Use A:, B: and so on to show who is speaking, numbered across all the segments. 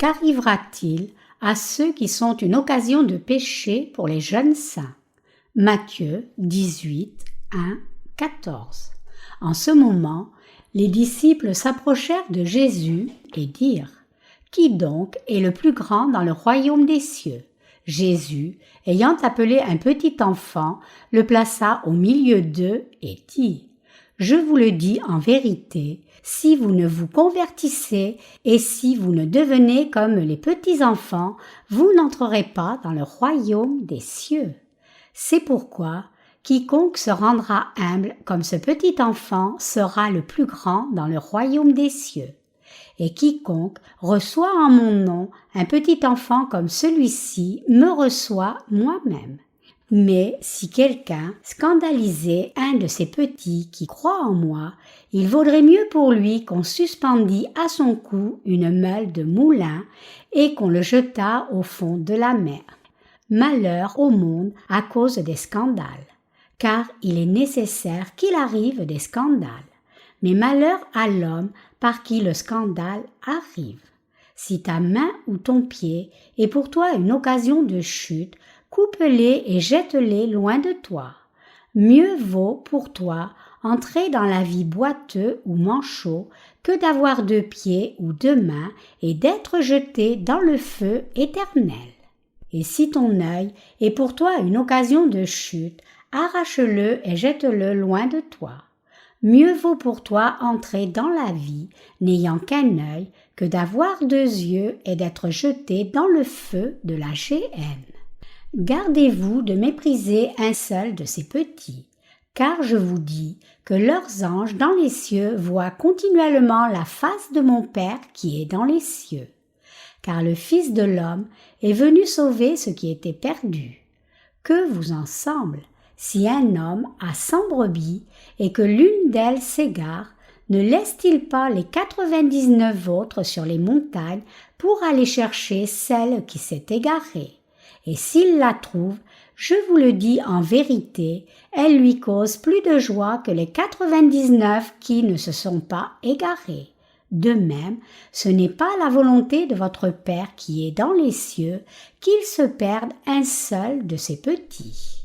A: qu'arrivera-t-il à ceux qui sont une occasion de péché pour les jeunes saints? Matthieu 18, 1, 14. En ce moment, les disciples s'approchèrent de Jésus et dirent: « Qui donc est le plus grand dans le royaume des cieux ?» Jésus, ayant appelé un petit enfant, le plaça au milieu d'eux et dit: « Je vous le dis en vérité, si vous ne vous convertissez et si vous ne devenez comme les petits enfants, vous n'entrerez pas dans le royaume des cieux. C'est pourquoi quiconque se rendra humble comme ce petit enfant sera le plus grand dans le royaume des cieux. Et quiconque reçoit en mon nom un petit enfant comme celui-ci me reçoit moi-même. Mais si quelqu'un scandalisait un de ces petits qui croient en moi, il vaudrait mieux pour lui qu'on suspendît à son cou une meule de moulin et qu'on le jetât au fond de la mer. Malheur au monde à cause des scandales, car il est nécessaire qu'il arrive des scandales. Mais malheur à l'homme par qui le scandale arrive. Si ta main ou ton pied est pour toi une occasion de chute, coupe-les et jette-les loin de toi. Mieux vaut pour toi entrer dans la vie boiteux ou manchot que d'avoir 2 pieds ou 2 mains et d'être jeté dans le feu éternel. Et si ton œil est pour toi une occasion de chute, arrache-le et jette-le loin de toi. Mieux vaut pour toi entrer dans la vie, n'ayant qu'un œil, que d'avoir 2 yeux et d'être jeté dans le feu de la géhenne. Gardez-vous de mépriser un seul de ces petits, car je vous dis que leurs anges dans les cieux voient continuellement la face de mon Père qui est dans les cieux. Car le Fils de l'homme est venu sauver ce qui était perdu. Que vous en semble, si un homme a 100 brebis et que l'une d'elles s'égare, ne laisse-t-il pas les 99 autres sur les montagnes pour aller chercher celle qui s'est égarée? Et s'il la trouve, je vous le dis en vérité, elle lui cause plus de joie que les 99 qui ne se sont pas égarés. De même, ce n'est pas la volonté de votre Père qui est dans les cieux qu'il se perde un seul de ses petits.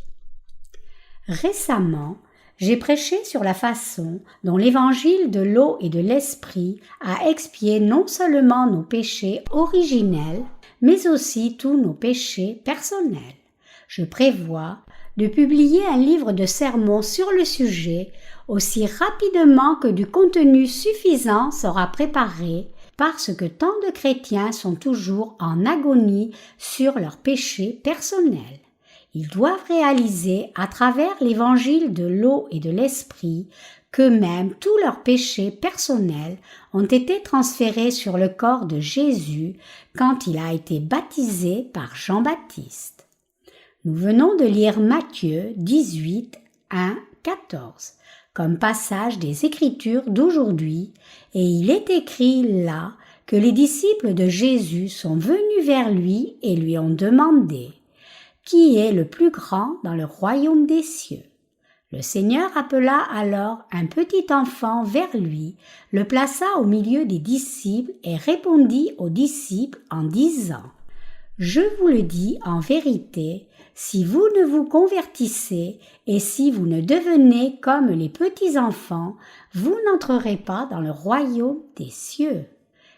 A: Récemment, j'ai prêché sur la façon dont l'évangile de l'eau et de l'esprit a expié non seulement nos péchés originels, mais aussi tous nos péchés personnels. Je prévois de publier un livre de sermons sur le sujet aussi rapidement que du contenu suffisant sera préparé, parce que tant de chrétiens sont toujours en agonie sur leurs péchés personnels. Ils doivent réaliser à travers l'évangile de l'eau et de l'esprit que même tous leurs péchés personnels ont été transférés sur le corps de Jésus quand il a été baptisé par Jean-Baptiste. Nous venons de lire Matthieu 18, 1, 14 comme passage des Écritures d'aujourd'hui, et il est écrit là que les disciples de Jésus sont venus vers lui et lui ont demandé: « Qui est le plus grand dans le royaume des cieux ?» Le Seigneur appela alors un petit enfant vers lui, le plaça au milieu des disciples et répondit aux disciples en disant: « Je vous le dis en vérité, si vous ne vous convertissez et si vous ne devenez comme les petits enfants, vous n'entrerez pas dans le royaume des cieux.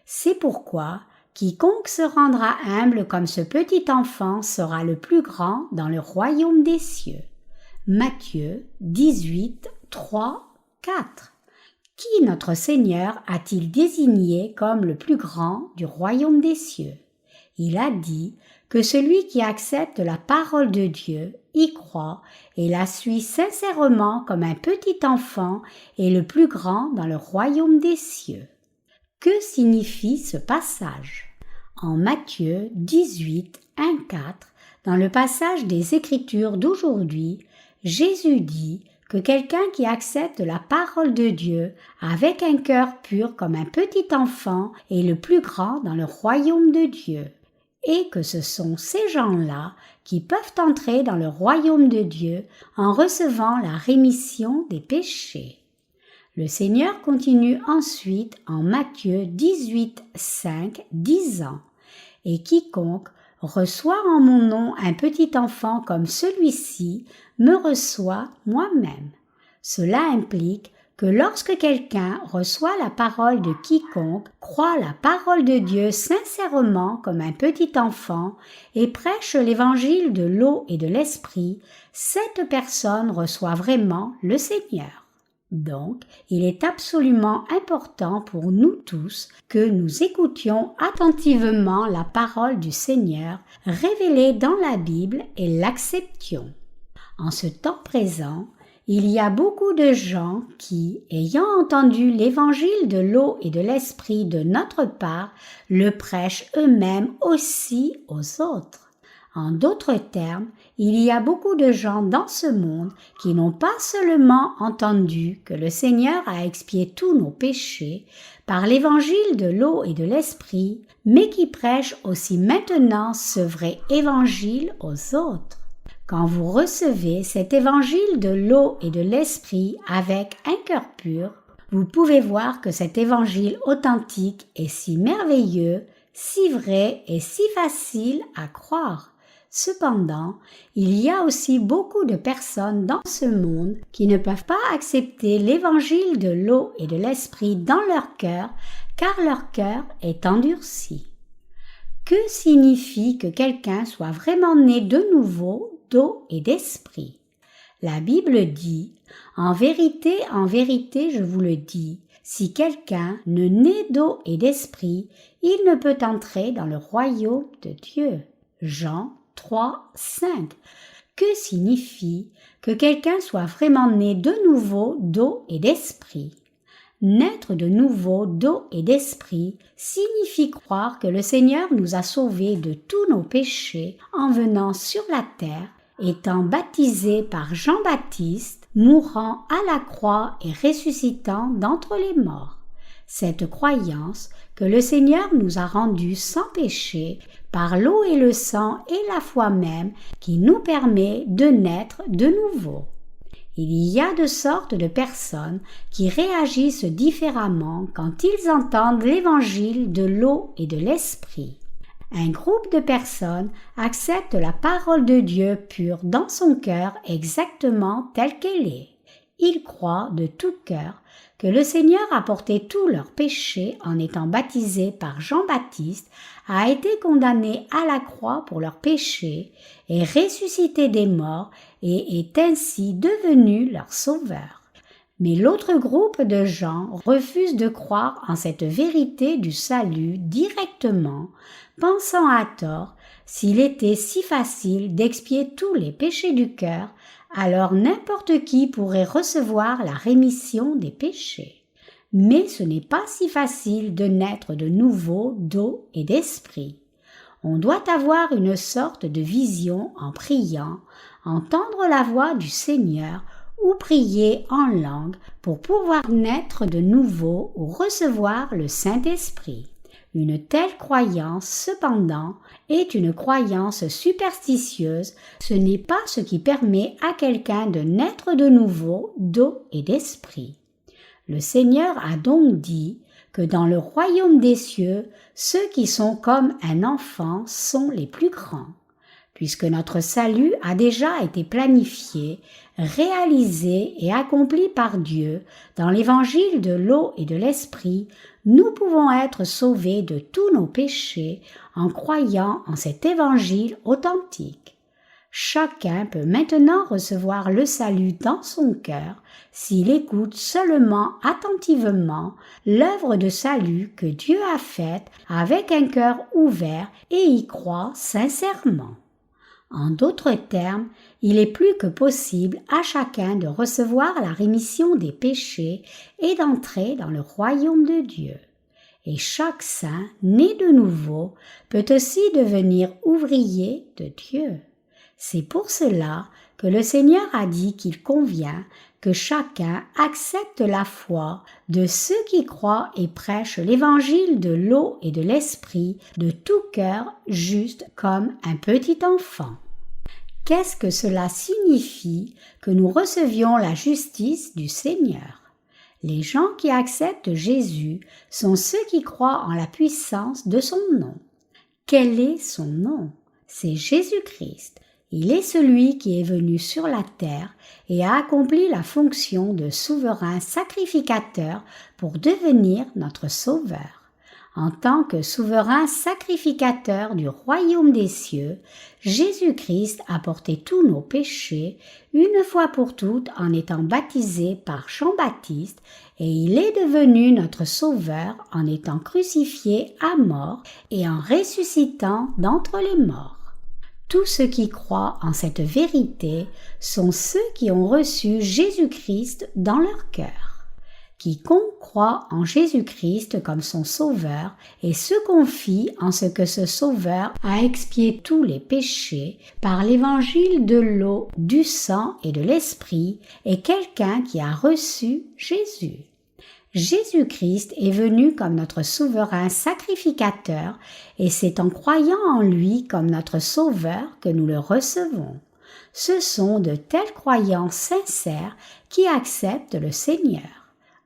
A: C'est pourquoi quiconque se rendra humble comme ce petit enfant sera le plus grand dans le royaume des cieux. » Matthieu 18, 3, 4. Qui notre Seigneur a-t-il désigné comme le plus grand du royaume des cieux? Il a dit que celui qui accepte la parole de Dieu, y croit et la suit sincèrement comme un petit enfant est le plus grand dans le royaume des cieux. Que signifie ce passage? En Matthieu 18, 1, 4, dans le passage des Écritures d'aujourd'hui, Jésus dit que quelqu'un qui accepte la parole de Dieu avec un cœur pur comme un petit enfant est le plus grand dans le royaume de Dieu, et que ce sont ces gens-là qui peuvent entrer dans le royaume de Dieu en recevant la rémission des péchés. Le Seigneur continue ensuite en Matthieu 18, 5, disant: Et quiconque reçoit en mon nom un petit enfant comme celui-ci me reçoit moi-même. Cela implique que lorsque quelqu'un reçoit la parole de quiconque, croit la parole de Dieu sincèrement comme un petit enfant et prêche l'évangile de l'eau et de l'esprit, cette personne reçoit vraiment le Seigneur. Donc, il est absolument important pour nous tous que nous écoutions attentivement la parole du Seigneur révélée dans la Bible et l'acceptions. En ce temps présent, il y a beaucoup de gens qui, ayant entendu l'évangile de l'eau et de l'esprit de notre part, le prêchent eux-mêmes aussi aux autres. En d'autres termes, il y a beaucoup de gens dans ce monde qui n'ont pas seulement entendu que le Seigneur a expié tous nos péchés par l'évangile de l'eau et de l'esprit, mais qui prêchent aussi maintenant ce vrai évangile aux autres. Quand vous recevez cet évangile de l'eau et de l'esprit avec un cœur pur, vous pouvez voir que cet évangile authentique est si merveilleux, si vrai et si facile à croire. Cependant, il y a aussi beaucoup de personnes dans ce monde qui ne peuvent pas accepter l'évangile de l'eau et de l'esprit dans leur cœur, car leur cœur est endurci. Que signifie que quelqu'un soit vraiment né de nouveau d'eau et d'esprit? La Bible dit « En vérité, je vous le dis, si quelqu'un ne naît d'eau et d'esprit, il ne peut entrer dans le royaume de Dieu. » Jean 3, 5. Que signifie que quelqu'un soit vraiment né de nouveau d'eau et d'esprit? Naître de nouveau d'eau et d'esprit signifie croire que le Seigneur nous a sauvés de tous nos péchés en venant sur la terre, étant baptisé par Jean-Baptiste, mourant à la croix et ressuscitant d'entre les morts. Cette croyance que le Seigneur nous a rendus sans péché par l'eau et le sang et la foi même qui nous permet de naître de nouveau. Il y a de sortes de personnes qui réagissent différemment quand ils entendent l'évangile de l'eau et de l'esprit. Un groupe de personnes accepte la parole de Dieu pure dans son cœur exactement telle qu'elle est. Ils croient de tout cœur que le Seigneur a porté tous leurs péchés en étant baptisé par Jean-Baptiste, a été condamné à la croix pour leurs péchés, est ressuscité des morts et est ainsi devenu leur sauveur. Mais l'autre groupe de gens refuse de croire en cette vérité du salut directement, pensant à tort, s'il était si facile d'expier tous les péchés du cœur, alors n'importe qui pourrait recevoir la rémission des péchés. Mais ce n'est pas si facile de naître de nouveau d'eau et d'esprit. On doit avoir une sorte de vision en priant, entendre la voix du Seigneur ou prier en langue pour pouvoir naître de nouveau ou recevoir le Saint-Esprit. Une telle croyance, cependant, est une croyance superstitieuse, ce n'est pas ce qui permet à quelqu'un de naître de nouveau d'eau et d'esprit. Le Seigneur a donc dit que dans le royaume des cieux, ceux qui sont comme un enfant sont les plus grands. Puisque notre salut a déjà été planifié, réalisé et accompli par Dieu dans l'évangile de l'eau et de l'esprit, nous pouvons être sauvés de tous nos péchés en croyant en cet évangile authentique. Chacun peut maintenant recevoir le salut dans son cœur s'il écoute seulement attentivement l'œuvre de salut que Dieu a faite avec un cœur ouvert et y croit sincèrement. En d'autres termes, il est plus que possible à chacun de recevoir la rémission des péchés et d'entrer dans le royaume de Dieu. Et chaque saint, né de nouveau, peut aussi devenir ouvrier de Dieu. C'est pour cela que le Seigneur a dit qu'il convient que chacun accepte la foi de ceux qui croient et prêchent l'évangile de l'eau et de l'esprit de tout cœur, juste comme un petit enfant. Qu'est-ce que cela signifie que nous recevions la justice du Seigneur? Les gens qui acceptent Jésus sont ceux qui croient en la puissance de son nom. Quel est son nom? C'est Jésus-Christ. Il est celui qui est venu sur la terre et a accompli la fonction de souverain sacrificateur pour devenir notre sauveur. En tant que souverain sacrificateur du royaume des cieux, Jésus-Christ a porté tous nos péchés une fois pour toutes en étant baptisé par Jean-Baptiste et il est devenu notre sauveur en étant crucifié à mort et en ressuscitant d'entre les morts. Tous ceux qui croient en cette vérité sont ceux qui ont reçu Jésus-Christ dans leur cœur. Quiconque croit en Jésus-Christ comme son sauveur et se confie en ce que ce sauveur a expié tous les péchés par l'évangile de l'eau, du sang et de l'esprit est quelqu'un qui a reçu Jésus. Jésus-Christ est venu comme notre souverain sacrificateur et c'est en croyant en lui comme notre sauveur que nous le recevons. Ce sont de tels croyants sincères qui acceptent le Seigneur.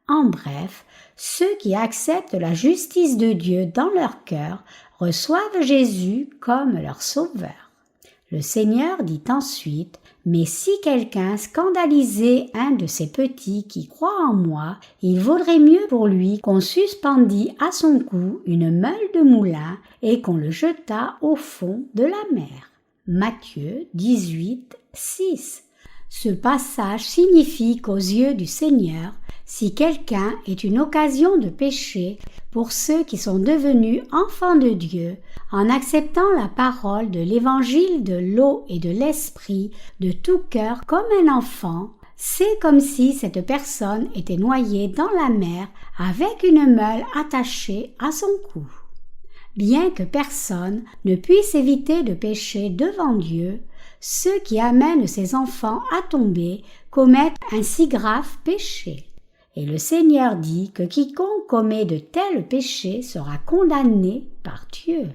A: En bref, ceux qui acceptent la justice de Dieu dans leur cœur reçoivent Jésus comme leur sauveur. Le Seigneur dit ensuite « Mais si quelqu'un scandalisait un de ces petits qui croient en moi, il vaudrait mieux pour lui qu'on suspendît à son cou une meule de moulin et qu'on le jetât au fond de la mer. » Matthieu 18, 6. Ce passage signifie qu'aux yeux du Seigneur, si quelqu'un est une occasion de péché pour ceux qui sont devenus enfants de Dieu, en acceptant la parole de l'évangile de l'eau et de l'esprit de tout cœur comme un enfant, c'est comme si cette personne était noyée dans la mer avec une meule attachée à son cou. Bien que personne ne puisse éviter de pécher devant Dieu, ceux qui amènent ces enfants à tomber commettent un si grave péché. Et le Seigneur dit que quiconque commet de tels péchés sera condamné par Dieu.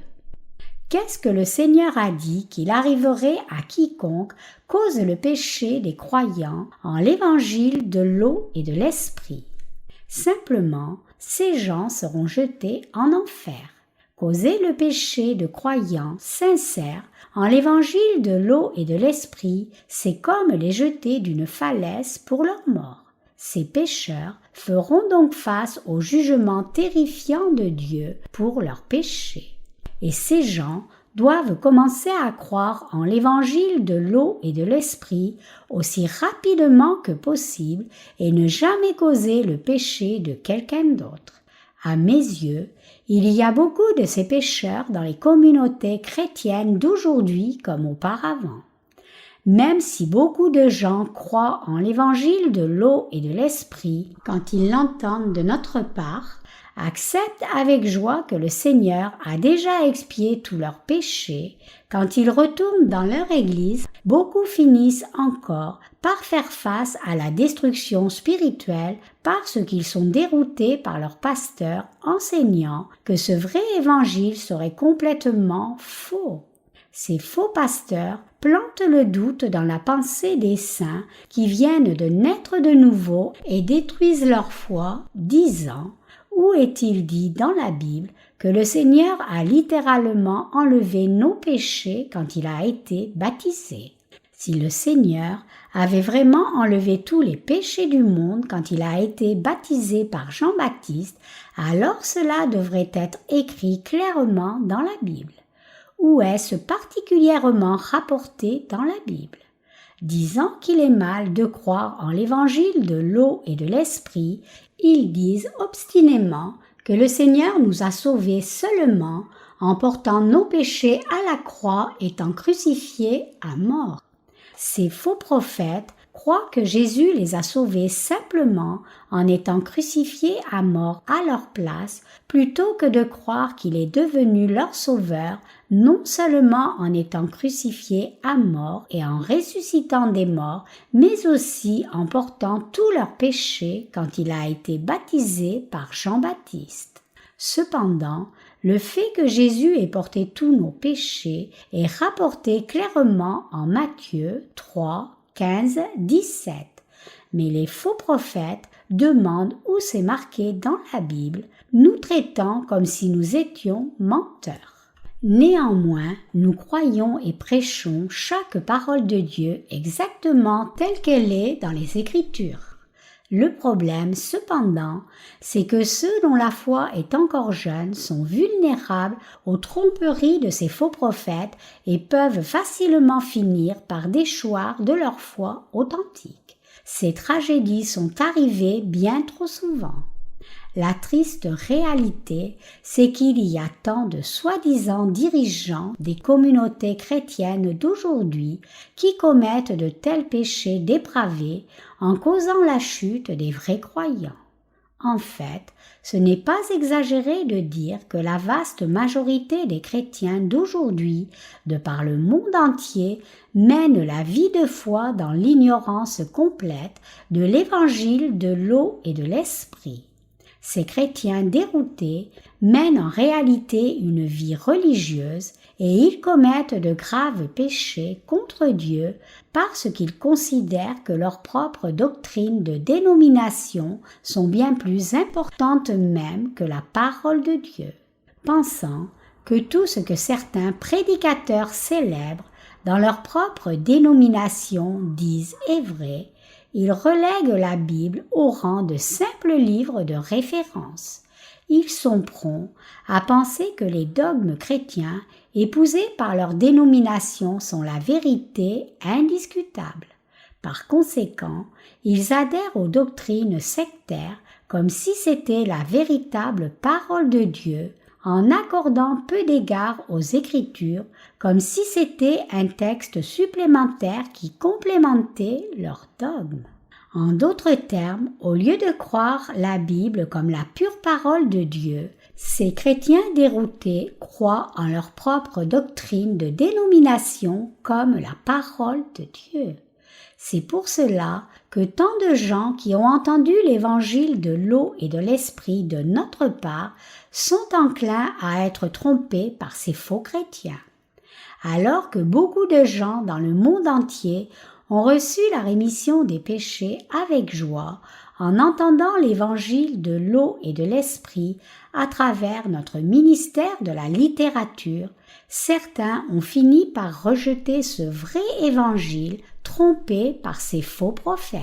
A: Qu'est-ce que le Seigneur a dit qu'il arriverait à quiconque cause le péché des croyants en l'évangile de l'eau et de l'esprit? Simplement, ces gens seront jetés en enfer. Causer le péché de croyants sincères en l'évangile de l'eau et de l'esprit, c'est comme les jeter d'une falaise pour leur mort. Ces pécheurs feront donc face au jugement terrifiant de Dieu pour leurs péchés. Et ces gens doivent commencer à croire en l'évangile de l'eau et de l'esprit aussi rapidement que possible et ne jamais causer le péché de quelqu'un d'autre. À mes yeux, il y a beaucoup de ces pécheurs dans les communautés chrétiennes d'aujourd'hui comme auparavant. Même si beaucoup de gens croient en l'évangile de l'eau et de l'esprit, quand ils l'entendent de notre part, acceptent avec joie que le Seigneur a déjà expié tous leurs péchés, quand ils retournent dans leur église, beaucoup finissent encore par faire face à la destruction spirituelle parce qu'ils sont déroutés par leur pasteur enseignant que ce vrai évangile serait complètement faux. Ces faux pasteurs plantent le doute dans la pensée des saints qui viennent de naître de nouveau et détruisent leur foi, disant « Où est-il dit dans la Bible que le Seigneur a littéralement enlevé nos péchés quand il a été baptisé ?» Si le Seigneur avait vraiment enlevé tous les péchés du monde quand il a été baptisé par Jean-Baptiste, alors cela devrait être écrit clairement dans la Bible. Où est-ce particulièrement rapporté dans la Bible? Disant qu'il est mal de croire en l'évangile de l'eau et de l'esprit, ils disent obstinément que le Seigneur nous a sauvés seulement en portant nos péchés à la croix étant crucifiés à mort. Ces faux prophètes croient que Jésus les a sauvés simplement en étant crucifié à mort à leur place, plutôt que de croire qu'il est devenu leur sauveur, non seulement en étant crucifié à mort et en ressuscitant des morts, mais aussi en portant tous leurs péchés quand il a été baptisé par Jean-Baptiste. Cependant, le fait que Jésus ait porté tous nos péchés est rapporté clairement en Matthieu 3, 15, 17. Mais les faux prophètes demandent où c'est marqué dans la Bible, nous traitant comme si nous étions menteurs. Néanmoins, nous croyons et prêchons chaque parole de Dieu exactement telle qu'elle est dans les Écritures. Le problème, cependant, c'est que ceux dont la foi est encore jeune sont vulnérables aux tromperies de ces faux prophètes et peuvent facilement finir par déchoir de leur foi authentique. Ces tragédies sont arrivées bien trop souvent. La triste réalité, c'est qu'il y a tant de soi-disant dirigeants des communautés chrétiennes d'aujourd'hui qui commettent de tels péchés dépravés en causant la chute des vrais croyants. En fait, ce n'est pas exagéré de dire que la vaste majorité des chrétiens d'aujourd'hui, de par le monde entier, mènent la vie de foi dans l'ignorance complète de l'évangile de l'eau et de l'esprit. Ces chrétiens déroutés mènent en réalité une vie religieuse et ils commettent de graves péchés contre Dieu parce qu'ils considèrent que leurs propres doctrines de dénomination sont bien plus importantes même que la parole de Dieu. Pensant que tout ce que certains prédicateurs célèbres dans leur propre dénomination disent est vrai, ils relèguent la Bible au rang de simple livre de référence. Ils sont prompts à penser que les dogmes chrétiens épousés par leur dénomination sont la vérité indiscutable. Par conséquent, ils adhèrent aux doctrines sectaires comme si c'était la véritable parole de Dieu, en accordant peu d'égard aux Écritures comme si c'était un texte supplémentaire qui complémentait leur dogme. En d'autres termes, au lieu de croire la Bible comme la pure parole de Dieu, ces chrétiens déroutés croient en leur propre doctrine de dénomination comme la parole de Dieu. C'est pour cela que tant de gens qui ont entendu l'évangile de l'eau et de l'esprit de notre part sont enclins à être trompés par ces faux chrétiens. Alors que beaucoup de gens dans le monde entier ont reçu la rémission des péchés avec joie en entendant l'évangile de l'eau et de l'esprit à travers notre ministère de la littérature, certains ont fini par rejeter ce vrai évangile trompés par ces faux prophètes.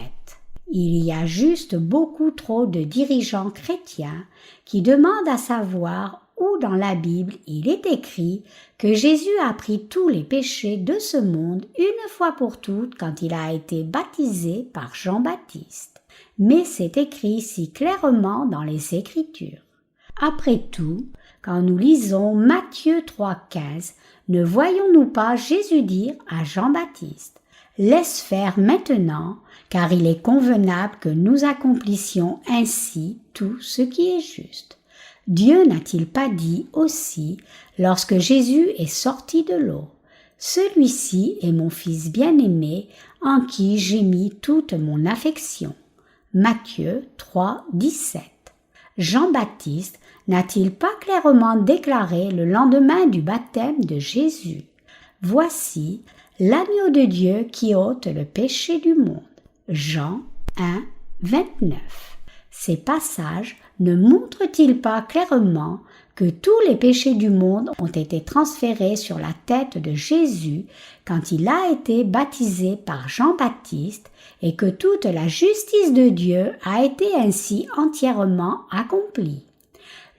A: Il y a juste beaucoup trop de dirigeants chrétiens qui demandent à savoir où dans la Bible il est écrit que Jésus a pris tous les péchés de ce monde une fois pour toutes quand il a été baptisé par Jean-Baptiste. Mais c'est écrit si clairement dans les Écritures. Après tout, quand nous lisons Matthieu 3,15, ne voyons-nous pas Jésus dire à Jean-Baptiste « Laisse faire maintenant, car il est convenable que nous accomplissions ainsi tout ce qui est juste. » Dieu n'a-t-il pas dit aussi, lorsque Jésus est sorti de l'eau, « Celui-ci est mon Fils bien-aimé, en qui j'ai mis toute mon affection. » Matthieu 3, 17. Jean-Baptiste n'a-t-il pas clairement déclaré le lendemain du baptême de Jésus « Voici l'agneau de Dieu qui ôte le péché du monde. » Jean 1, 29. Ces passages ne montrent-ils pas clairement que tous les péchés du monde ont été transférés sur la tête de Jésus quand il a été baptisé par Jean-Baptiste et que toute la justice de Dieu a été ainsi entièrement accomplie?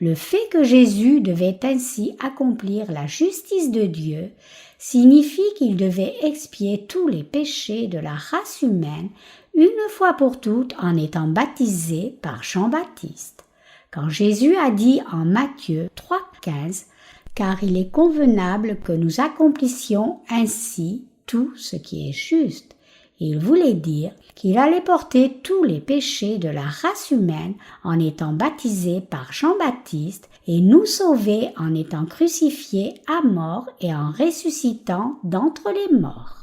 A: Le fait que Jésus devait ainsi accomplir la justice de Dieu signifie qu'il devait expier tous les péchés de la race humaine une fois pour toutes en étant baptisé par Jean-Baptiste. Quand Jésus a dit en Matthieu 3,15 « Car il est convenable que nous accomplissions ainsi tout ce qui est juste », il voulait dire qu'il allait porter tous les péchés de la race humaine en étant baptisé par Jean-Baptiste et nous sauver en étant crucifié à mort et en ressuscitant d'entre les morts.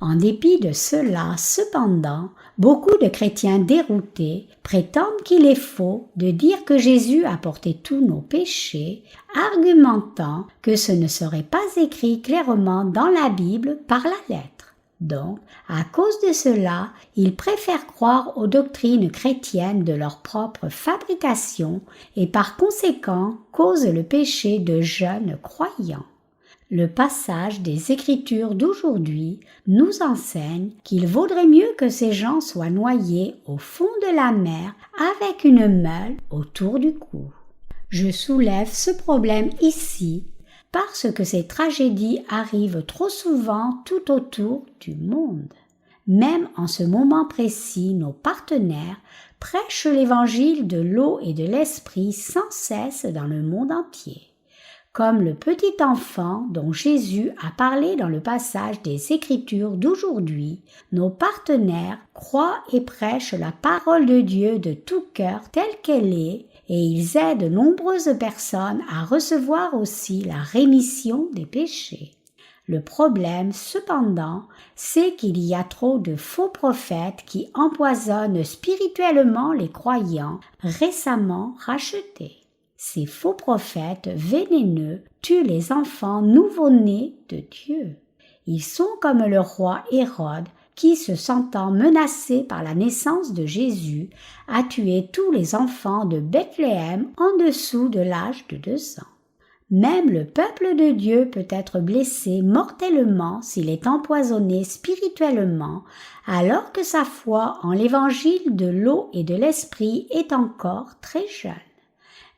A: En dépit de cela, cependant, beaucoup de chrétiens déroutés prétendent qu'il est faux de dire que Jésus a porté tous nos péchés, argumentant que ce ne serait pas écrit clairement dans la Bible par la lettre. Donc, à cause de cela, ils préfèrent croire aux doctrines chrétiennes de leur propre fabrication et par conséquent causent le péché de jeunes croyants. Le passage des Écritures d'aujourd'hui nous enseigne qu'il vaudrait mieux que ces gens soient noyés au fond de la mer avec une meule autour du cou. Je soulève ce problème ici parce que ces tragédies arrivent trop souvent tout autour du monde. Même en ce moment précis, nos partenaires prêchent l'évangile de l'eau et de l'esprit sans cesse dans le monde entier. Comme le petit enfant dont Jésus a parlé dans le passage des Écritures d'aujourd'hui, nos partenaires croient et prêchent la parole de Dieu de tout cœur telle qu'elle est, et ils aident nombreuses personnes à recevoir aussi la rémission des péchés. Le problème, cependant, c'est qu'il y a trop de faux prophètes qui empoisonnent spirituellement les croyants récemment rachetés. Ces faux prophètes vénéneux tuent les enfants nouveau-nés de Dieu. Ils sont comme le roi Hérode qui, se sentant menacé par la naissance de Jésus, a tué tous les enfants de Bethléem en dessous de l'âge de 2 ans. Même le peuple de Dieu peut être blessé mortellement s'il est empoisonné spirituellement, alors que sa foi en l'évangile de l'eau et de l'esprit est encore très jeune.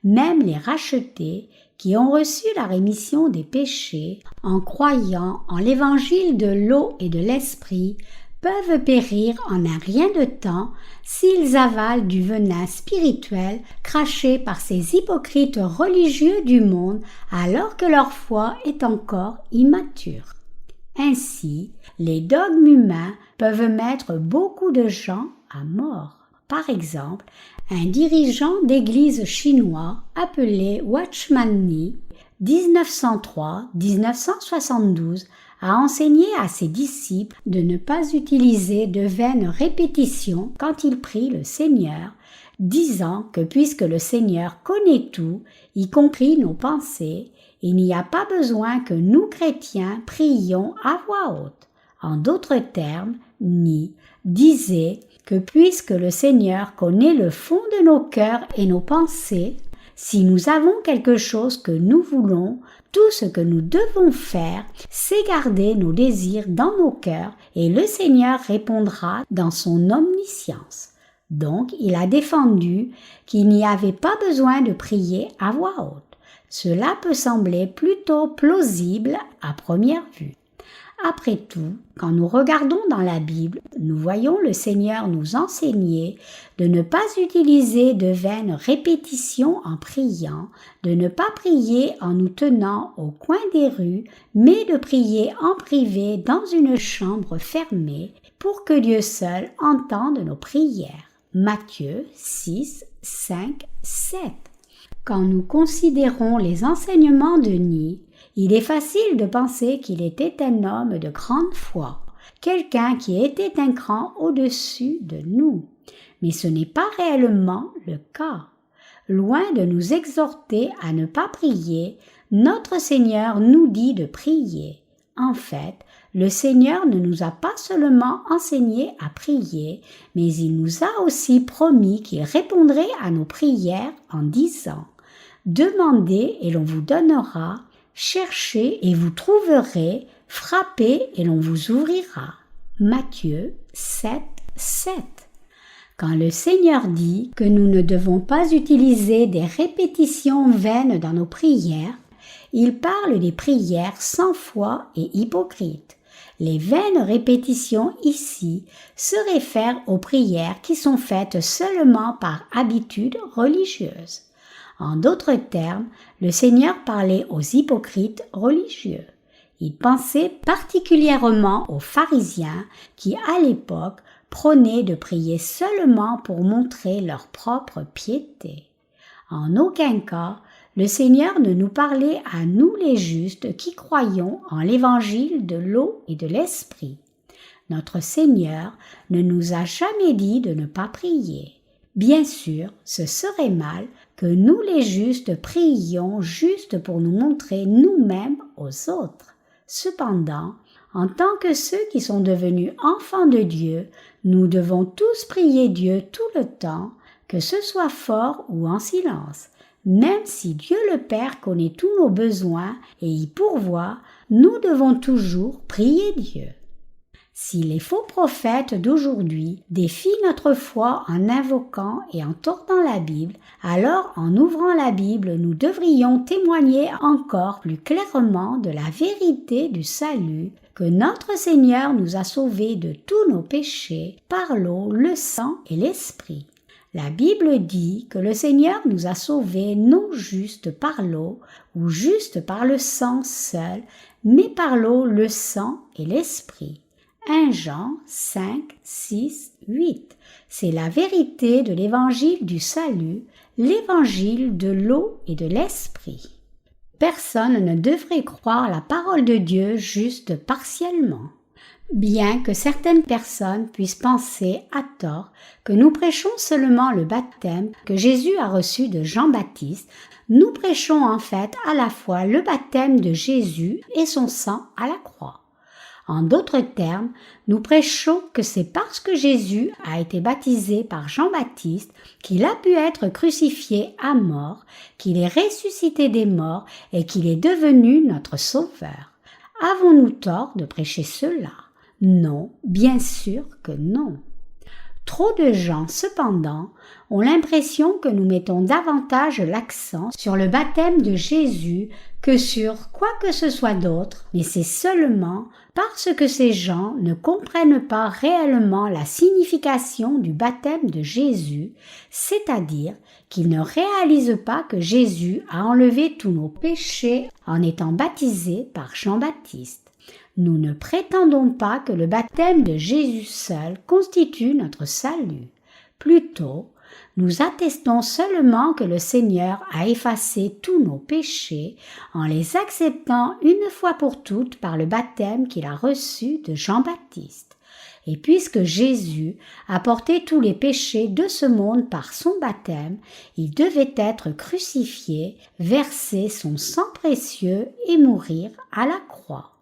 A: Même les rachetés qui ont reçu la rémission des péchés en croyant en l'évangile de l'eau et de l'esprit peuvent périr en un rien de temps s'ils avalent du venin spirituel craché par ces hypocrites religieux du monde alors que leur foi est encore immature. Ainsi, les dogmes humains peuvent mettre beaucoup de gens à mort. Par exemple, un dirigeant d'église chinois appelé Watchman Nee, 1903-1972, a enseigné à ses disciples de ne pas utiliser de vaines répétitions quand ils prient le Seigneur, disant que puisque le Seigneur connaît tout, y compris nos pensées, il n'y a pas besoin que nous chrétiens prions à voix haute. En d'autres termes, Nee disait que puisque le Seigneur connaît le fond de nos cœurs et nos pensées, si nous avons quelque chose que nous voulons, tout ce que nous devons faire, c'est garder nos désirs dans nos cœurs et le Seigneur répondra dans son omniscience. Donc, il a défendu qu'il n'y avait pas besoin de prier à voix haute. Cela peut sembler plutôt plausible à première vue. Après tout, quand nous regardons dans la Bible, nous voyons le Seigneur nous enseigner de ne pas utiliser de vaines répétitions en priant, de ne pas prier en nous tenant au coin des rues, mais de prier en privé dans une chambre fermée pour que Dieu seul entende nos prières. Matthieu 6, 5, 7. Quand nous considérons les enseignements de Nee, il est facile de penser qu'il était un homme de grande foi, quelqu'un qui était un cran au-dessus de nous. Mais ce n'est pas réellement le cas. Loin de nous exhorter à ne pas prier, notre Seigneur nous dit de prier. En fait, le Seigneur ne nous a pas seulement enseigné à prier, mais il nous a aussi promis qu'il répondrait à nos prières en disant « Demandez et l'on vous donnera ». Cherchez et vous trouverez, frappez et l'on vous ouvrira. Matthieu 7, 7. Quand le Seigneur dit que nous ne devons pas utiliser des répétitions vaines dans nos prières, il parle des prières sans foi et hypocrites. Les vaines répétitions ici se réfèrent aux prières qui sont faites seulement par habitude religieuse. En d'autres termes, le Seigneur parlait aux hypocrites religieux. Il pensait particulièrement aux pharisiens qui, à l'époque, prônaient de prier seulement pour montrer leur propre piété. En aucun cas, le Seigneur ne nous parlait à nous les justes qui croyons en l'évangile de l'eau et de l'esprit. Notre Seigneur ne nous a jamais dit de ne pas prier. Bien sûr, ce serait mal que nous les justes prions juste pour nous montrer nous-mêmes aux autres. Cependant, en tant que ceux qui sont devenus enfants de Dieu, nous devons tous prier Dieu tout le temps, que ce soit fort ou en silence. Même si Dieu le Père connaît tous nos besoins et y pourvoit, nous devons toujours prier Dieu. Si les faux prophètes d'aujourd'hui défient notre foi en invoquant et en tordant la Bible, alors en ouvrant la Bible, nous devrions témoigner encore plus clairement de la vérité du salut, que notre Seigneur nous a sauvés de tous nos péchés par l'eau, le sang et l'esprit. La Bible dit que le Seigneur nous a sauvés non juste par l'eau ou juste par le sang seul, mais par l'eau, le sang et l'esprit. 1 Jean 5, 6, 8. C'est la vérité de l'évangile du salut, l'évangile de l'eau et de l'esprit. Personne ne devrait croire la parole de Dieu juste partiellement. Bien que certaines personnes puissent penser à tort que nous prêchons seulement le baptême que Jésus a reçu de Jean-Baptiste, nous prêchons en fait à la fois le baptême de Jésus et son sang à la croix. En d'autres termes, nous prêchons que c'est parce que Jésus a été baptisé par Jean-Baptiste qu'il a pu être crucifié à mort, qu'il est ressuscité des morts et qu'il est devenu notre Sauveur. Avons-nous tort de prêcher cela? Non, bien sûr que non. Trop de gens, cependant, ont l'impression que nous mettons davantage l'accent sur le baptême de Jésus que sur quoi que ce soit d'autre, mais c'est seulement parce que ces gens ne comprennent pas réellement la signification du baptême de Jésus, c'est-à-dire qu'ils ne réalisent pas que Jésus a enlevé tous nos péchés en étant baptisé par Jean-Baptiste. Nous ne prétendons pas que le baptême de Jésus seul constitue notre salut. Plutôt, nous attestons seulement que le Seigneur a effacé tous nos péchés en les acceptant une fois pour toutes par le baptême qu'il a reçu de Jean-Baptiste. Et puisque Jésus a porté tous les péchés de ce monde par son baptême, il devait être crucifié, verser son sang précieux et mourir à la croix.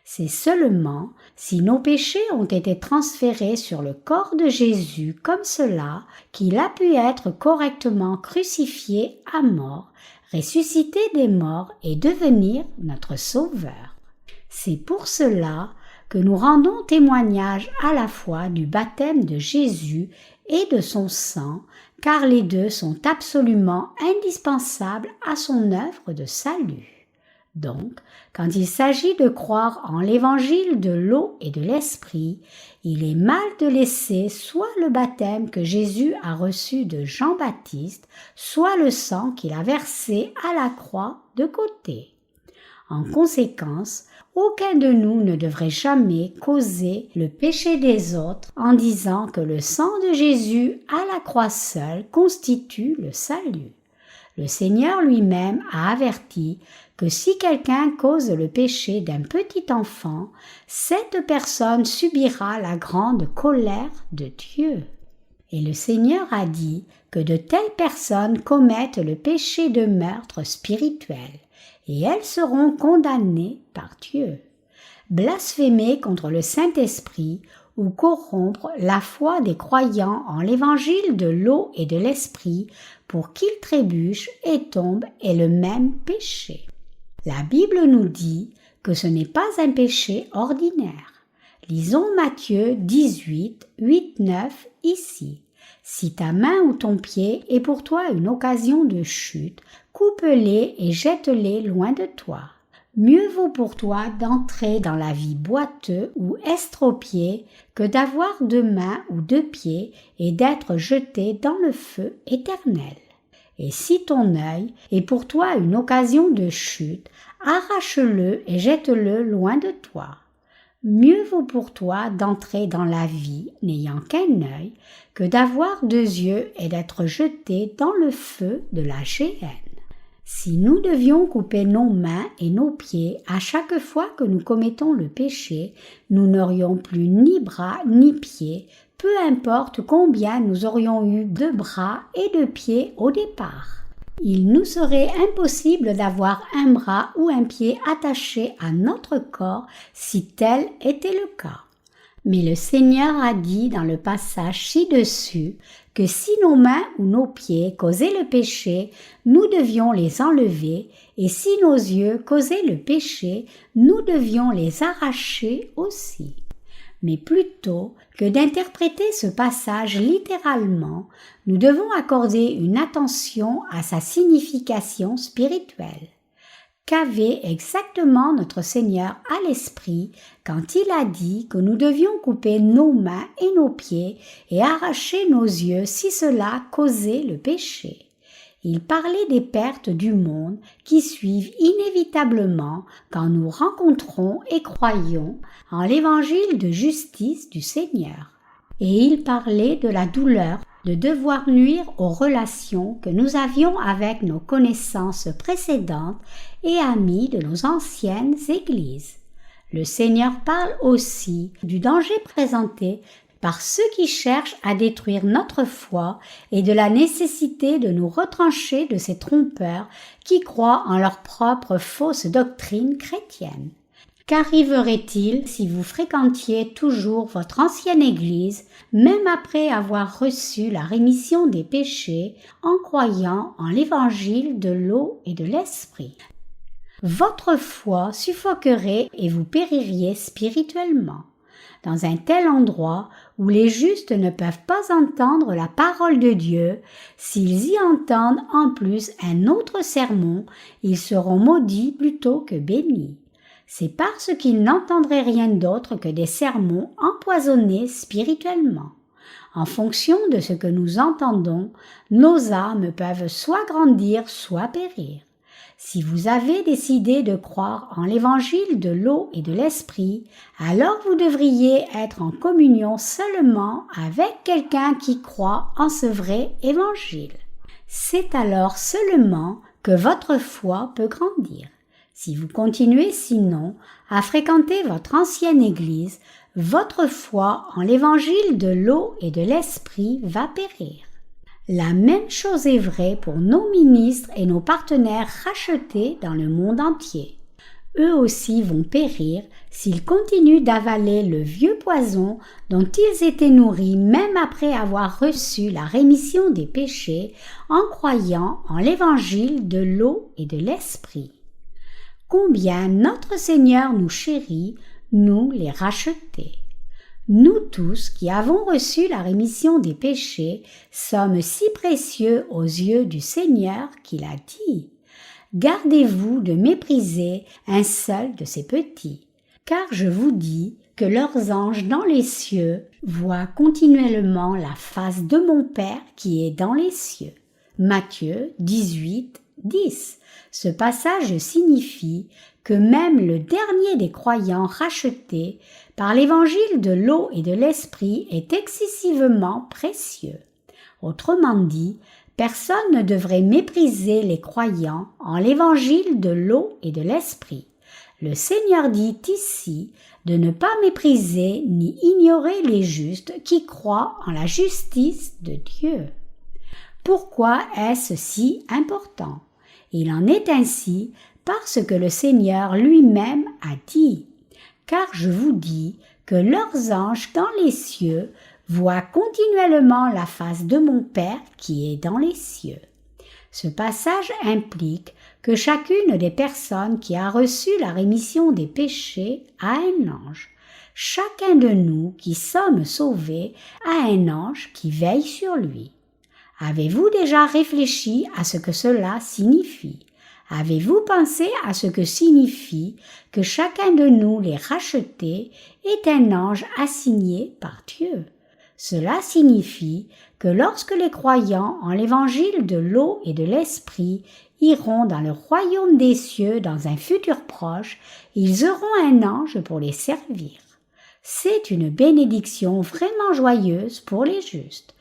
A: C'est seulement si nos péchés ont été transférés sur le corps de Jésus comme cela qu'il a pu être correctement crucifié à mort, ressuscité des morts et devenir notre Sauveur. C'est pour cela que nous rendons témoignage à la fois du baptême de Jésus et de son sang, car les deux sont absolument indispensables à son œuvre de salut. Donc, quand il s'agit de croire en l'évangile de l'eau et de l'esprit, il est mal de laisser soit le baptême que Jésus a reçu de Jean-Baptiste, soit le sang qu'il a versé à la croix de côté. En conséquence, aucun de nous ne devrait jamais causer le péché des autres en disant que le sang de Jésus à la croix seul constitue le salut. Le Seigneur lui-même a averti que si quelqu'un cause le péché d'un petit enfant, cette personne subira la grande colère de Dieu. Et le Seigneur a dit que de telles personnes commettent le péché de meurtre spirituel, et elles seront condamnées par Dieu. Blasphémer contre le Saint-Esprit ou corrompre la foi des croyants en l'évangile de l'eau et de l'esprit pour qu'ils trébuchent et tombent est le même péché. La Bible nous dit que ce n'est pas un péché ordinaire. Lisons Matthieu 18, 8, 9 ici. Si ta main ou ton pied est pour toi une occasion de chute, coupe-les et jette-les loin de toi. Mieux vaut pour toi d'entrer dans la vie boiteux ou estropié que d'avoir 2 mains ou 2 pieds et d'être jeté dans le feu éternel. Et si ton œil est pour toi une occasion de chute, arrache-le et jette-le loin de toi. Mieux vaut pour toi d'entrer dans la vie n'ayant qu'un œil que d'avoir 2 yeux et d'être jeté dans le feu de la géhenne. Si nous devions couper nos mains et nos pieds à chaque fois que nous commettons le péché, nous n'aurions plus ni bras ni pieds, peu importe combien nous aurions eu de bras et de pieds au départ. Il nous serait impossible d'avoir un bras ou un pied attaché à notre corps si tel était le cas. Mais le Seigneur a dit dans le passage ci-dessus que si nos mains ou nos pieds causaient le péché, nous devions les enlever, et si nos yeux causaient le péché, nous devions les arracher aussi. Mais plutôt que d'interpréter ce passage littéralement, nous devons accorder une attention à sa signification spirituelle. Qu'avait exactement notre Seigneur à l'esprit quand il a dit que nous devions couper nos mains et nos pieds et arracher nos yeux si cela causait le péché? Il parlait des pertes du monde qui suivent inévitablement quand nous rencontrons et croyons en l'évangile de justice du Seigneur. Et il parlait de la douleur de devoir nuire aux relations que nous avions avec nos connaissances précédentes et amis de nos anciennes églises. Le Seigneur parle aussi du danger présenté par ceux qui cherchent à détruire notre foi et de la nécessité de nous retrancher de ces trompeurs qui croient en leur propre fausse doctrine chrétienne. Qu'arriverait-il si vous fréquentiez toujours votre ancienne Église, même après avoir reçu la rémission des péchés en croyant en l'évangile de l'eau et de l'esprit? Votre foi suffoquerait et vous péririez spirituellement. Dans un tel endroit où les justes ne peuvent pas entendre la parole de Dieu, s'ils y entendent en plus un autre sermon, ils seront maudits plutôt que bénis. C'est parce qu'ils n'entendraient rien d'autre que des sermons empoisonnés spirituellement. En fonction de ce que nous entendons, nos âmes peuvent soit grandir, soit périr. Si vous avez décidé de croire en l'évangile de l'eau et de l'esprit, alors vous devriez être en communion seulement avec quelqu'un qui croit en ce vrai évangile. C'est alors seulement que votre foi peut grandir. Si vous continuez sinon à fréquenter votre ancienne Église, votre foi en l'évangile de l'eau et de l'esprit va périr. La même chose est vraie pour nos ministres et nos partenaires rachetés dans le monde entier. Eux aussi vont périr s'ils continuent d'avaler le vieux poison dont ils étaient nourris même après avoir reçu la rémission des péchés en croyant en l'évangile de l'eau et de l'esprit. Combien notre Seigneur nous chérit, nous les rachetés. Nous tous qui avons reçu la rémission des péchés sommes si précieux aux yeux du Seigneur qu'il a dit « Gardez-vous de mépriser un seul de ces petits, car je vous dis que leurs anges dans les cieux voient continuellement la face de mon Père qui est dans les cieux. » Matthieu 18, 10. Ce passage signifie que même le dernier des croyants rachetés par l'évangile de l'eau et de l'esprit est excessivement précieux. Autrement dit, personne ne devrait mépriser les croyants en l'évangile de l'eau et de l'esprit. Le Seigneur dit ici de ne pas mépriser ni ignorer les justes qui croient en la justice de Dieu. Pourquoi est-ce si important? Il en est ainsi parce que le Seigneur lui-même a dit « Car je vous dis que leurs anges dans les cieux voient continuellement la face de mon Père qui est dans les cieux. » Ce passage implique que chacune des personnes qui a reçu la rémission des péchés a un ange. Chacun de nous qui sommes sauvés a un ange qui veille sur lui. Avez-vous déjà réfléchi à ce que cela signifie? Avez-vous pensé à ce que signifie que chacun de nous, les rachetés, est un ange assigné par Dieu? Cela signifie que lorsque les croyants en l'évangile de l'eau et de l'esprit iront dans le royaume des cieux dans un futur proche, ils auront un ange pour les servir. C'est une bénédiction vraiment joyeuse pour les justes.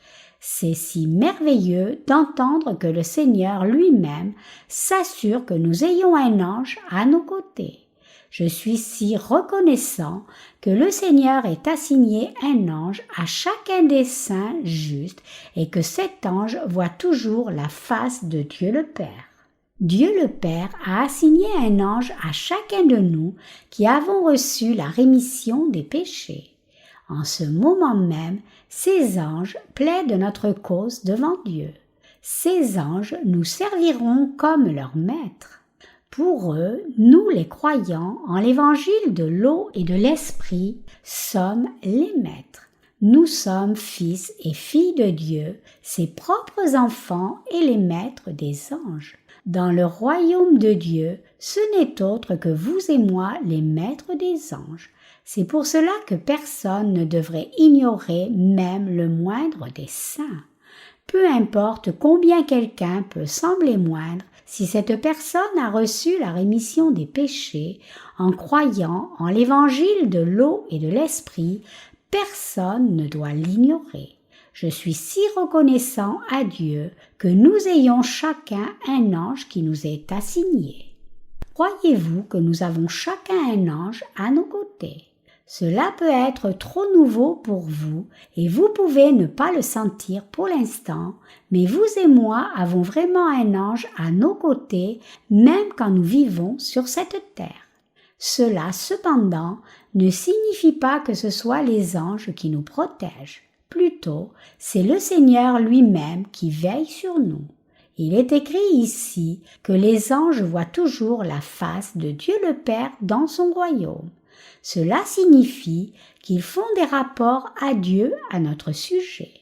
A: C'est si merveilleux d'entendre que le Seigneur lui-même s'assure que nous ayons un ange à nos côtés. Je suis si reconnaissant que le Seigneur ait assigné un ange à chacun des saints justes et que cet ange voit toujours la face de Dieu le Père. Dieu le Père a assigné un ange à chacun de nous qui avons reçu la rémission des péchés. En ce moment même, ces anges plaident notre cause devant Dieu. Ces anges nous serviront comme leurs maîtres. Pour eux, nous les croyants en l'évangile de l'eau et de l'esprit sommes les maîtres. Nous sommes fils et filles de Dieu, ses propres enfants et les maîtres des anges. Dans le royaume de Dieu, ce n'est autre que vous et moi les maîtres des anges. C'est pour cela que personne ne devrait ignorer même le moindre des saints. Peu importe combien quelqu'un peut sembler moindre, si cette personne a reçu la rémission des péchés en croyant en l'évangile de l'eau et de l'esprit, personne ne doit l'ignorer. Je suis si reconnaissant à Dieu que nous ayons chacun un ange qui nous est assigné. Croyez-vous que nous avons chacun un ange à nos côtés? Cela peut être trop nouveau pour vous et vous pouvez ne pas le sentir pour l'instant, mais vous et moi avons vraiment un ange à nos côtés même quand nous vivons sur cette terre. Cela, cependant, ne signifie pas que ce soit les anges qui nous protègent. Plutôt, c'est le Seigneur lui-même qui veille sur nous. Il est écrit ici que les anges voient toujours la face de Dieu le Père dans son royaume. Cela signifie qu'ils font des rapports à Dieu à notre sujet.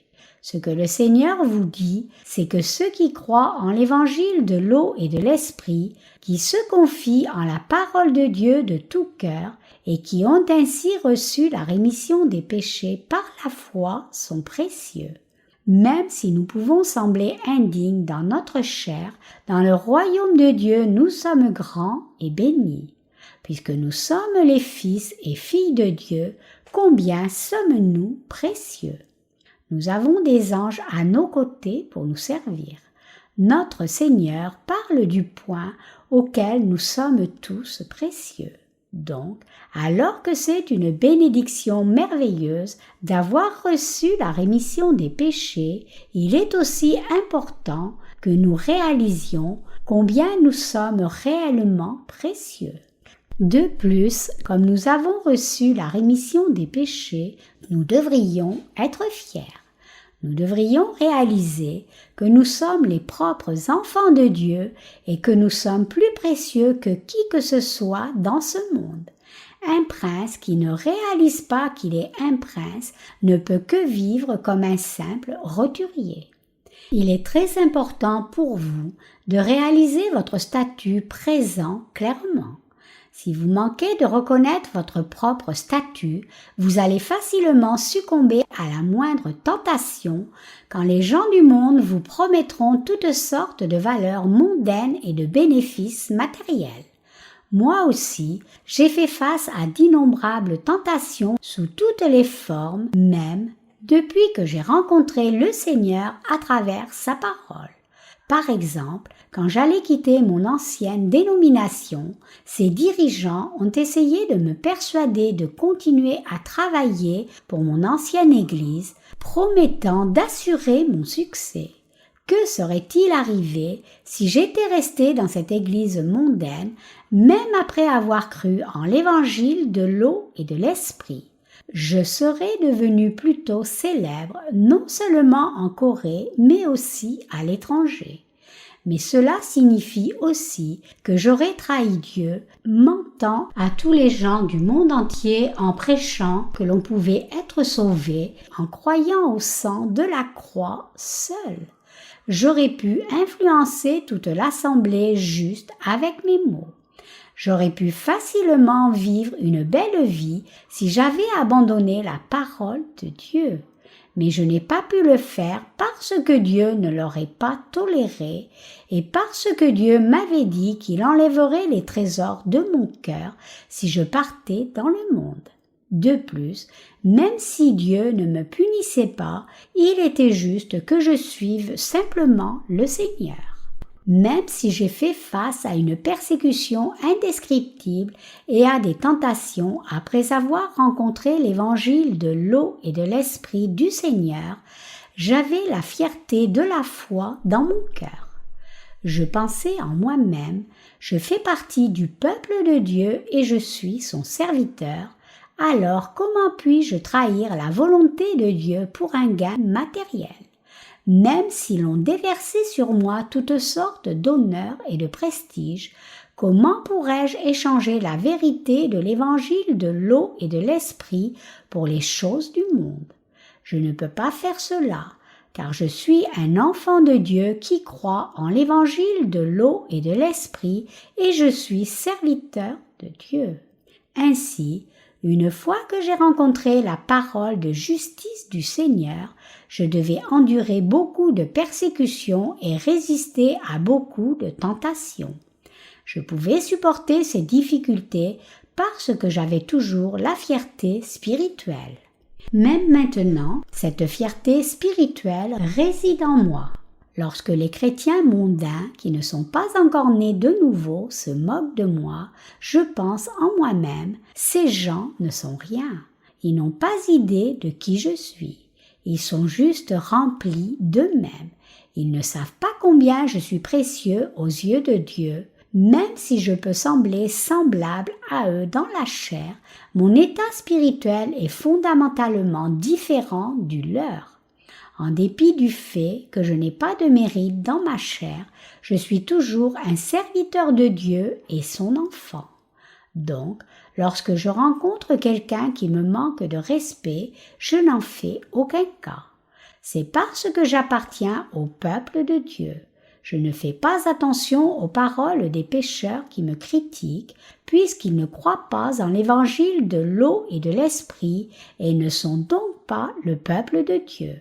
A: Ce que le Seigneur vous dit, c'est que ceux qui croient en l'évangile de l'eau et de l'esprit, qui se confient en la parole de Dieu de tout cœur et qui ont ainsi reçu la rémission des péchés par la foi, sont précieux. Même si nous pouvons sembler indignes dans notre chair, dans le royaume de Dieu, nous sommes grands et bénis. Puisque nous sommes les fils et filles de Dieu, combien sommes-nous précieux? Nous avons des anges à nos côtés pour nous servir. Notre Seigneur parle du point auquel nous sommes tous précieux. Donc, alors que c'est une bénédiction merveilleuse d'avoir reçu la rémission des péchés, il est aussi important que nous réalisions combien nous sommes réellement précieux. De plus, comme nous avons reçu la rémission des péchés, nous devrions être fiers. Nous devrions réaliser que nous sommes les propres enfants de Dieu et que nous sommes plus précieux que qui que ce soit dans ce monde. Un prince qui ne réalise pas qu'il est un prince ne peut que vivre comme un simple roturier. Il est très important pour vous de réaliser votre statut présent clairement. Si vous manquez de reconnaître votre propre statut, vous allez facilement succomber à la moindre tentation quand les gens du monde vous promettront toutes sortes de valeurs mondaines et de bénéfices matériels. Moi aussi, j'ai fait face à d'innombrables tentations sous toutes les formes, même depuis que j'ai rencontré le Seigneur à travers sa parole. Par exemple, quand j'allais quitter mon ancienne dénomination, ses dirigeants ont essayé de me persuader de continuer à travailler pour mon ancienne église, promettant d'assurer mon succès. Que serait-il arrivé si j'étais restée dans cette église mondaine, même après avoir cru en l'évangile de l'eau et de l'esprit? Je serais devenue plutôt célèbre non seulement en Corée, mais aussi à l'étranger. Mais cela signifie aussi que j'aurais trahi Dieu, mentant à tous les gens du monde entier en prêchant que l'on pouvait être sauvé en croyant au sang de la croix seul. J'aurais pu influencer toute l'assemblée juste avec mes mots. J'aurais pu facilement vivre une belle vie si j'avais abandonné la parole de Dieu. Mais je n'ai pas pu le faire parce que Dieu ne l'aurait pas toléré et parce que Dieu m'avait dit qu'il enlèverait les trésors de mon cœur si je partais dans le monde. De plus, même si Dieu ne me punissait pas, il était juste que je suive simplement le Seigneur. Même si j'ai fait face à une persécution indescriptible et à des tentations après avoir rencontré l'évangile de l'eau et de l'esprit du Seigneur, j'avais la fierté de la foi dans mon cœur. Je pensais en moi-même, je fais partie du peuple de Dieu et je suis son serviteur, alors comment puis-je trahir la volonté de Dieu pour un gain matériel? Même si l'on déversait sur moi toutes sortes d'honneurs et de prestige, comment pourrais-je échanger la vérité de l'évangile de l'eau et de l'esprit pour les choses du monde? Je ne peux pas faire cela, car je suis un enfant de Dieu qui croit en l'évangile de l'eau et de l'esprit, et je suis serviteur de Dieu. Ainsi, une fois que j'ai rencontré la parole de justice du Seigneur, je devais endurer beaucoup de persécutions et résister à beaucoup de tentations. Je pouvais supporter ces difficultés parce que j'avais toujours la fierté spirituelle. Même maintenant, cette fierté spirituelle réside en moi. Lorsque les chrétiens mondains qui ne sont pas encore nés de nouveau se moquent de moi, je pense en moi-même, ces gens ne sont rien. Ils n'ont pas idée de qui je suis. Ils sont juste remplis d'eux-mêmes. Ils ne savent pas combien je suis précieux aux yeux de Dieu. Même si je peux sembler semblable à eux dans la chair, mon état spirituel est fondamentalement différent du leur. En dépit du fait que je n'ai pas de mérite dans ma chair, je suis toujours un serviteur de Dieu et son enfant. Donc, lorsque je rencontre quelqu'un qui me manque de respect, je n'en fais aucun cas. C'est parce que j'appartiens au peuple de Dieu. Je ne fais pas attention aux paroles des pécheurs qui me critiquent, puisqu'ils ne croient pas en l'évangile de l'eau et de l'esprit et ne sont donc pas le peuple de Dieu.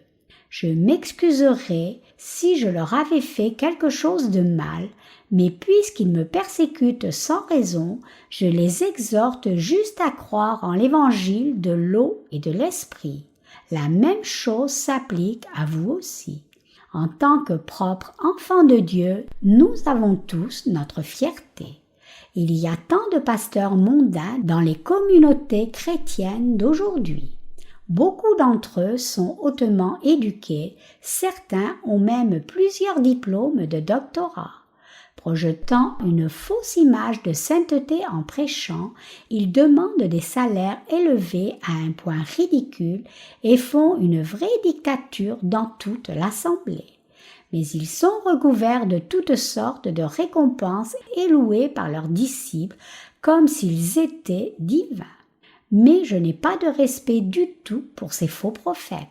A: Je m'excuserais si je leur avais fait quelque chose de mal, mais puisqu'ils me persécutent sans raison, je les exhorte juste à croire en l'évangile de l'eau et de l'esprit. La même chose s'applique à vous aussi. En tant que propres enfants de Dieu, nous avons tous notre fierté. Il y a tant de pasteurs mondains dans les communautés chrétiennes d'aujourd'hui. Beaucoup d'entre eux sont hautement éduqués, certains ont même plusieurs diplômes de doctorat. Projetant une fausse image de sainteté en prêchant, ils demandent des salaires élevés à un point ridicule et font une vraie dictature dans toute l'assemblée. Mais ils sont recouverts de toutes sortes de récompenses et loués par leurs disciples comme s'ils étaient divins. Mais je n'ai pas de respect du tout pour ces faux prophètes.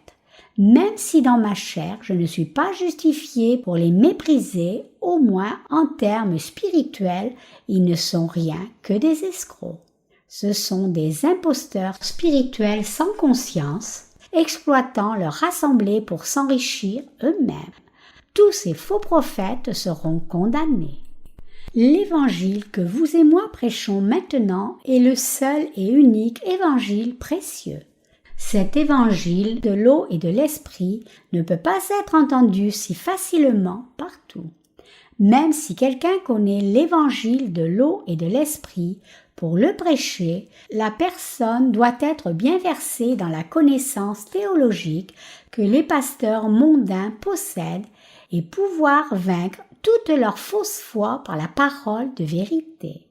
A: Même si dans ma chair je ne suis pas justifié pour les mépriser, au moins en termes spirituels, ils ne sont rien que des escrocs. Ce sont des imposteurs spirituels sans conscience, exploitant leur assemblée pour s'enrichir eux-mêmes. Tous ces faux prophètes seront condamnés. L'évangile que vous et moi prêchons maintenant est le seul et unique évangile précieux. Cet évangile de l'eau et de l'esprit ne peut pas être entendu si facilement partout. Même si quelqu'un connaît l'évangile de l'eau et de l'esprit, pour le prêcher, la personne doit être bien versée dans la connaissance théologique que les pasteurs mondains possèdent et pouvoir vaincre toute leur fausse foi par la parole de vérité.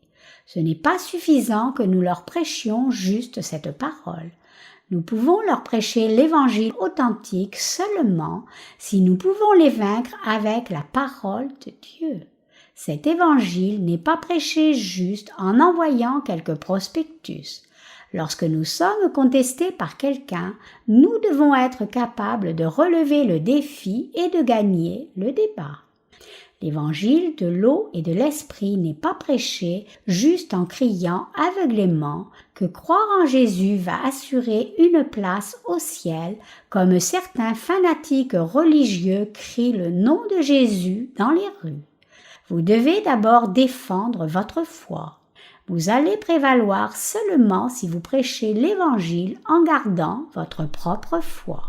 A: Ce n'est pas suffisant que nous leur prêchions juste cette parole. Nous pouvons leur prêcher l'évangile authentique seulement si nous pouvons les vaincre avec la parole de Dieu. Cet évangile n'est pas prêché juste en envoyant quelques prospectus. Lorsque nous sommes contestés par quelqu'un, nous devons être capables de relever le défi et de gagner le débat. L'évangile de l'eau et de l'esprit n'est pas prêché juste en criant aveuglément que croire en Jésus va assurer une place au ciel, comme certains fanatiques religieux crient le nom de Jésus dans les rues. Vous devez d'abord défendre votre foi. Vous allez prévaloir seulement si vous prêchez l'Évangile en gardant votre propre foi.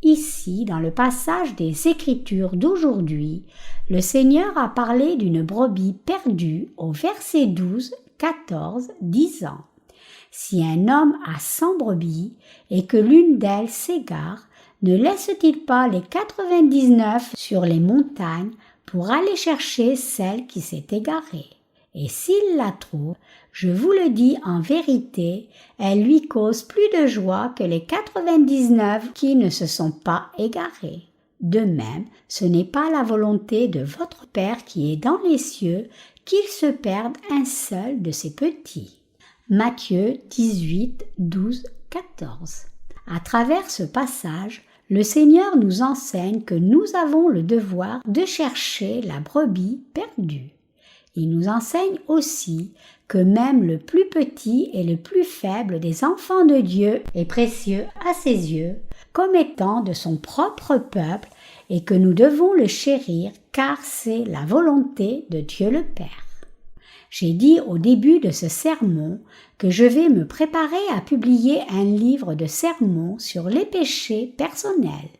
A: Ici, dans le passage des Écritures d'aujourd'hui, le Seigneur a parlé d'une brebis perdue au verset 12, 14, disant « Si un homme a 100 brebis et que l'une d'elles s'égare, ne laisse-t-il pas les 99 sur les montagnes pour aller chercher celle qui s'est égarée ? Et s'il la trouve, Je vous le dis en vérité, elle lui cause plus de joie que les 99 qui ne se sont pas égarés. De même, ce n'est pas la volonté de votre Père qui est dans les cieux qu'il se perde un seul de ses petits. Matthieu 18, 12, 14. À travers ce passage, le Seigneur nous enseigne que nous avons le devoir de chercher la brebis perdue. Il nous enseigne aussi que même le plus petit et le plus faible des enfants de Dieu est précieux à ses yeux, comme étant de son propre peuple, et que nous devons le chérir car c'est la volonté de Dieu le Père. J'ai dit au début de ce sermon que je vais me préparer à publier un livre de sermons sur les péchés personnels.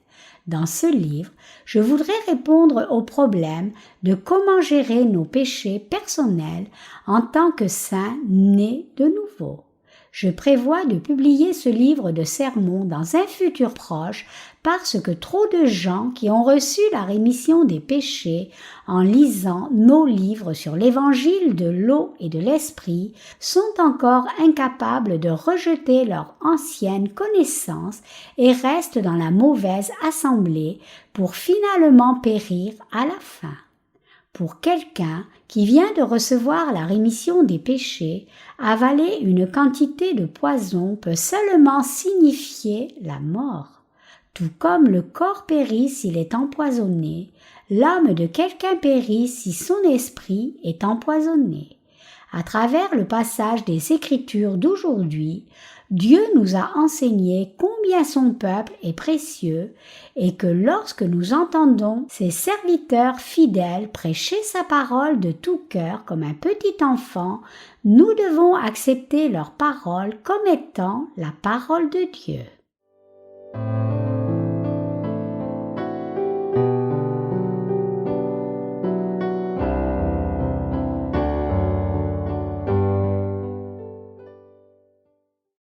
A: Dans ce livre, je voudrais répondre au problème de comment gérer nos péchés personnels en tant que saints nés de nouveau. Je prévois de publier ce livre de sermons dans un futur proche parce que trop de gens qui ont reçu la rémission des péchés en lisant nos livres sur l'évangile de l'eau et de l'esprit sont encore incapables de rejeter leur ancienne connaissance et restent dans la mauvaise assemblée pour finalement périr à la fin. Pour quelqu'un qui vient de recevoir la rémission des péchés, avaler une quantité de poison peut seulement signifier la mort. Tout comme le corps périt s'il est empoisonné, l'âme de quelqu'un périt si son esprit est empoisonné. À travers le passage des Écritures d'aujourd'hui, Dieu nous a enseigné combien son peuple est précieux et que lorsque nous entendons ses serviteurs fidèles prêcher sa parole de tout cœur comme un petit enfant, nous devons accepter leur parole comme étant la parole de Dieu.